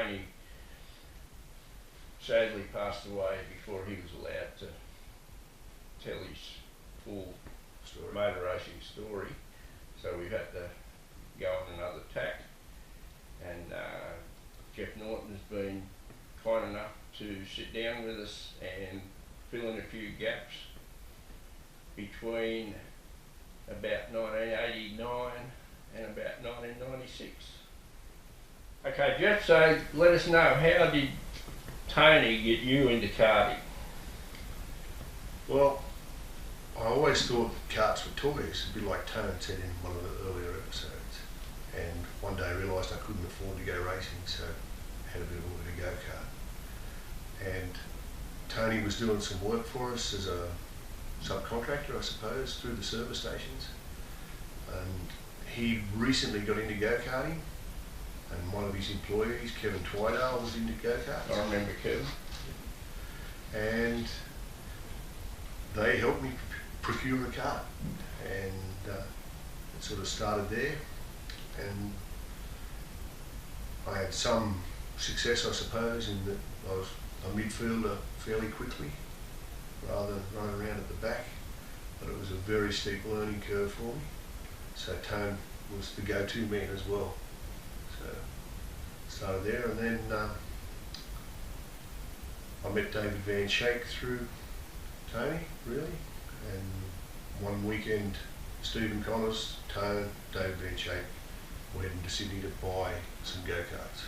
Tony sadly passed away before he was allowed to tell his full motor racing story, so we've had to go on another tack, and Jeff Norton has been kind enough to sit down with us and fill in a few gaps between about 1989 and about 1996. Okay, Jeff, so let us know, how did Tony get you into karting? Well, I always thought karts were toys, a bit like Tone said in one of the earlier episodes. And one day I realised I couldn't afford to go racing, so I had a bit of a look at a go-kart. And Tony was doing some work for us as a subcontractor, I suppose, through the service stations. And he recently got into go-karting, and one of his employees, Kevin Twydale, was into go-karts. I remember Kevin. And they helped me procure a kart, and it sort of started there. And I had some success, I suppose, in that I was a midfielder fairly quickly, rather than running around at the back. But it was a very steep learning curve for me. So Tone was the go-to man as well. So started there, and then I met David Van Schaik through Tony, really. And one weekend, Stephen Connors, Tone, David Van Schaik were heading to Sydney to buy some go-karts.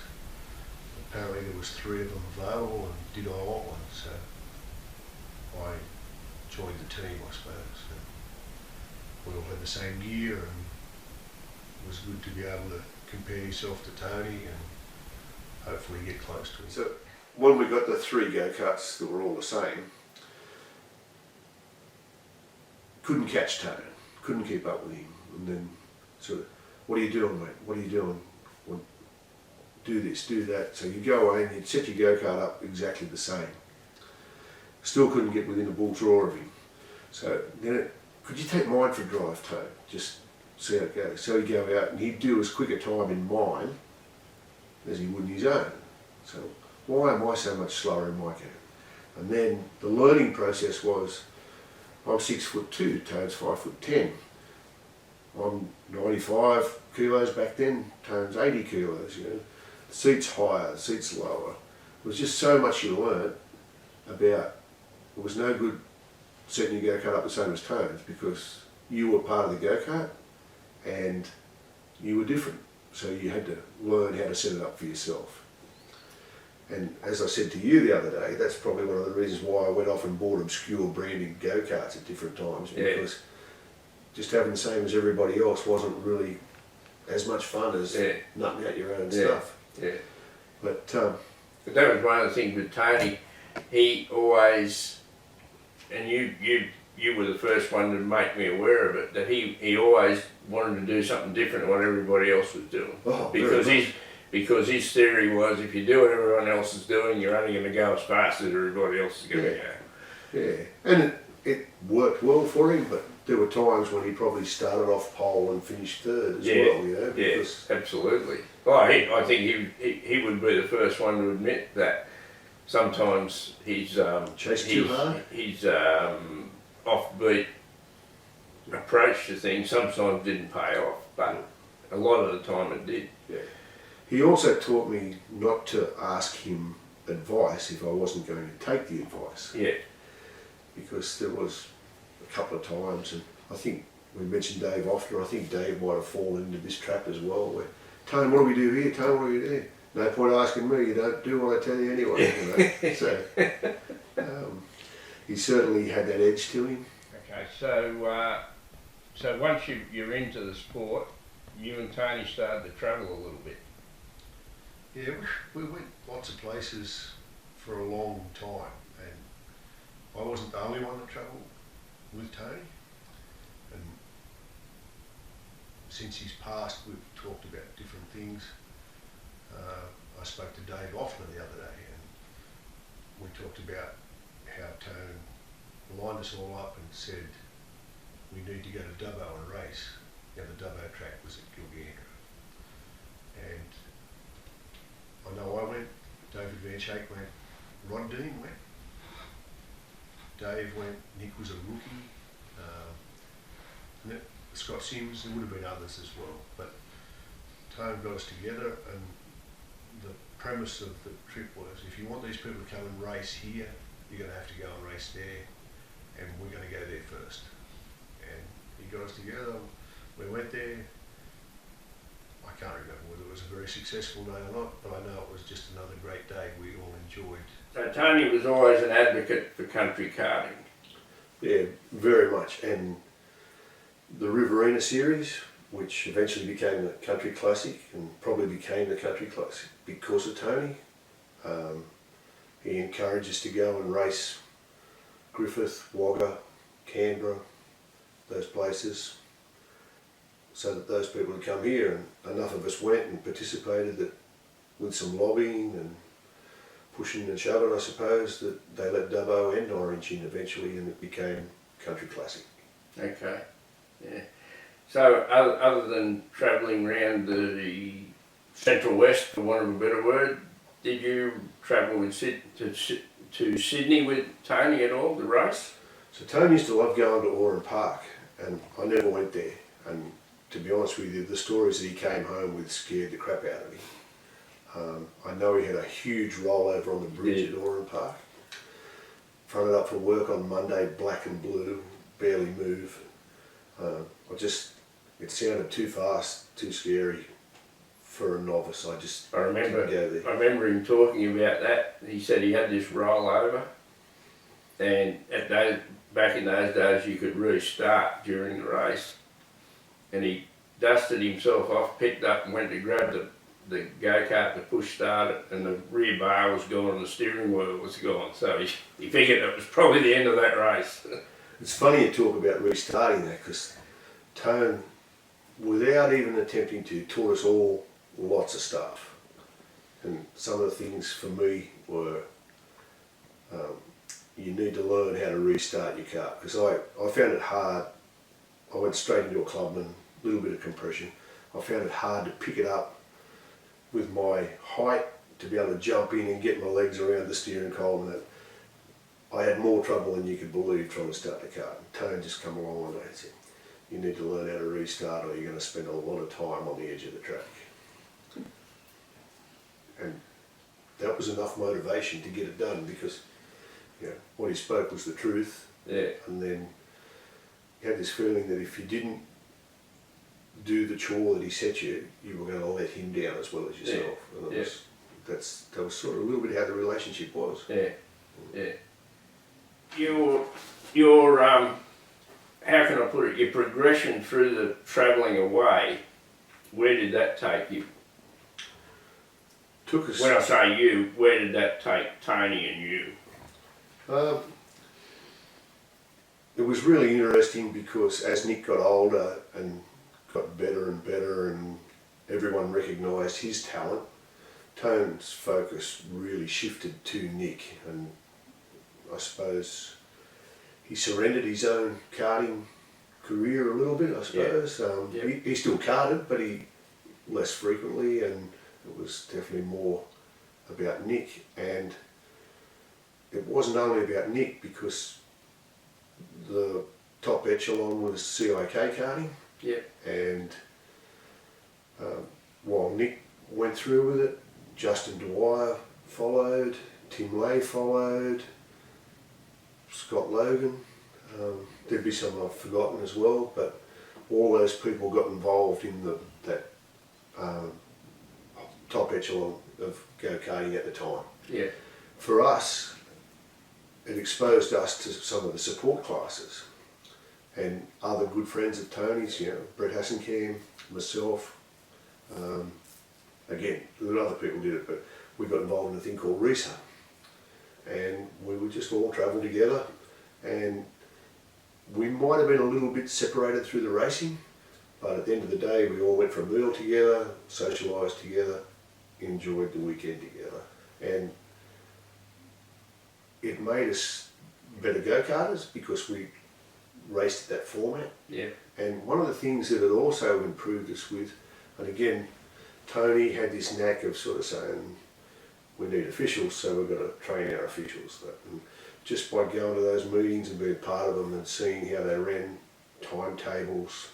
Apparently there was 3 of them available, and did I want one? So I joined the team, I suppose. And we all had the same gear, and it was good to be able to compare yourself to Tony and hopefully get close to him. So when we got the 3 go-karts that were all the same, couldn't catch Tone, couldn't keep up with him, and then sort of, what are you doing, mate? What are you doing? Well, do this, do that. So you go away and you'd set your go-kart up exactly the same. Still couldn't get within a bull draw of him. So then, could you take mine for a drive, Tone? Just see how it goes. So he'd go out and he'd do as quick a time in mine as he would in his own. So why am I so much slower in my game? And then the learning process was, I'm 6'2", Tone's 5'10". I'm 95 kilos back then, Tone's 80 kilos, you know. The seat's higher, the seat's lower. It was just so much you learnt about, it was no good setting your go-kart up the same as Tone's, because you were part of the go-kart and you were different. So you had to learn how to set it up for yourself. And as I said to you the other day, that's probably one of the reasons why I went off and bought obscure branded go-karts at different times, because just having the same as everybody else wasn't really as much fun as nutting out your own stuff. Yeah. But that was one of the things with Tony. He always, and you were the first one to make me aware of it, that he always wanted to do something different than what everybody else was doing. Oh, because his theory was, if you do what everyone else is doing, you're only going to go as fast as everybody else is going to go. Yeah, and it worked well for him, but there were times when he probably started off pole and finished third as well, you know. Yes, absolutely. Well, I think he would be the first one to admit that sometimes his offbeat approach to things sometimes didn't pay off, but a lot of the time it did. Yeah. He also taught me not to ask him advice if I wasn't going to take the advice. Yeah. Because there was a couple of times, and I think we mentioned Dave Offner, I think Dave might have fallen into this trap as well, where, Tone, what do we do here? Tone, what do we do here? No point asking me, you don't do what I tell you anyway. You know? So he certainly had that edge to him. Okay, so once you're into the sport, you and Tony started to travel a little bit. Yeah, we went lots of places for a long time, and I wasn't the only one to travel with Tony. And since he's passed, we've talked about different things. I spoke to Dave Offner the other day, and we talked about how Tone lined us all up and said we need to go to Dubbo and race. Now the Dubbo track was at Gilgandra, and I know I went handshake went, Rod Dean went, Dave went, Nick was a rookie, Scott Sims, there would have been others as well, but Tone got us together, and the premise of the trip was, if you want these people to come and race here, you're going to have to go and race there, and we're going to go there first. And he got us together, we went there. I can't remember whether it was a very successful day or not, but I know it was just another great day we all enjoyed. So Tony was always an advocate for country karting. Yeah, very much. And the Riverina series, which eventually became the Country Classic and probably became the Country Classic because of Tony. He encouraged us to go and race Griffith, Wagga, Canberra, those places, so that those people would come here, and enough of us went and participated that with some lobbying and pushing and shoving, I suppose, that they let Dubbo and Orange in eventually, and it became Country Classic. Okay, yeah. So other than travelling around the Central West, for want of a better word, did you travel with to Sydney with Tony at all, the race? So Tony used to love going to Oran Park, and I never went there. And to be honest with you, the stories that he came home with scared the crap out of me. I know he had a huge rollover on the bridge at Oran Park. Fronted up for work on Monday, black and blue, barely move. It sounded too fast, too scary for a novice. I didn't go there. I remember him talking about that. He said he had this rollover, and back in those days you could restart during the race. And he dusted himself off, picked up and went to grab the go-kart to push start it, and the rear bar was gone and the steering wheel was gone. So he figured it was probably the end of that race. It's funny you talk about restarting that, because Tone, without even attempting to, taught us all lots of stuff. And some of the things for me were, you need to learn how to restart your car, because I found it hard. I went straight into a Clubman, a little bit of compression. I found it hard to pick it up with my height, to be able to jump in and get my legs around the steering column. That I had more trouble than you could believe trying to start the car. And Tone just come along and said, you need to learn how to restart, or you're going to spend a lot of time on the edge of the track. And that was enough motivation to get it done, because what he spoke was the truth. Yeah. And then you had this feeling that if you didn't do the chore that he set you, you were going to let him down as well as yourself. And that was sort of a little bit how the relationship was. Yeah, yeah. Your how can I put it? Your progression through the travelling away, where did that take you? Took us. When I say you, where did that take Tony and you? It was really interesting, because as Nick got older and got better and better, and everyone recognised his talent, Tone's focus really shifted to Nick, and I suppose he surrendered his own karting career a little bit, I suppose. He still karted, but he less frequently, and it was definitely more about Nick. And it wasn't only about Nick, because the top echelon was CIK karting. Yeah. And while Nick went through with it, Justin Dwyer followed, Tim Lay followed, Scott Logan. There'd be some I've forgotten as well, but all those people got involved in that top echelon of go-karting at the time. Yeah. For us, it exposed us to some of the support classes, and other good friends of Tony's, Brett Hassencam, myself. Again, other people did it, but we got involved in a thing called RESA, and we would just all travel together, and we might have been a little bit separated through the racing, but at the end of the day we all went for a meal together, socialised together, enjoyed the weekend together, and it made us better go-karters, because we raced that format. Yeah. And one of the things that it also improved us with, and again, Tony had this knack of sort of saying, we need officials, so we've got to train our officials. And just by going to those meetings and being part of them and seeing how they ran timetables,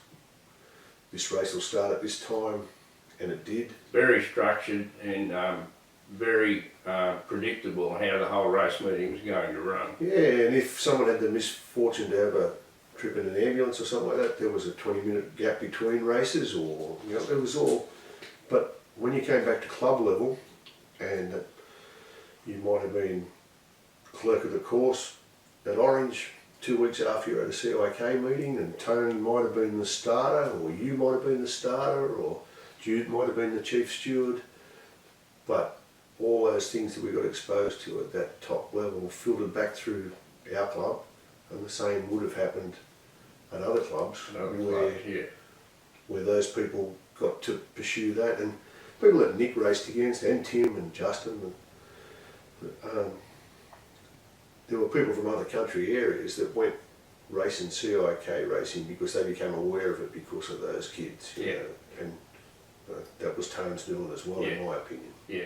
this race will start at this time, and it did. Very structured and very predictable how the whole race meeting was going to run. Yeah, and if someone had the misfortune to have a trip in an ambulance or something like that, there was a 20-minute gap between races, or it was all. But when you came back to club level, and you might have been clerk of the course at Orange 2 weeks after you were at a CIK meeting, and Tony might have been the starter, or you might have been the starter, or Jude might have been the chief steward, but all those things that we got exposed to at that top level filtered back through our club, and the same would have happened at other clubs, where those people got to pursue that. And people that Nick raced against, and Tim and Justin, there were people from other country areas that went racing CIK racing because they became aware of it because of those kids. You know? And that was Tone's doing as well, in my opinion. Yeah.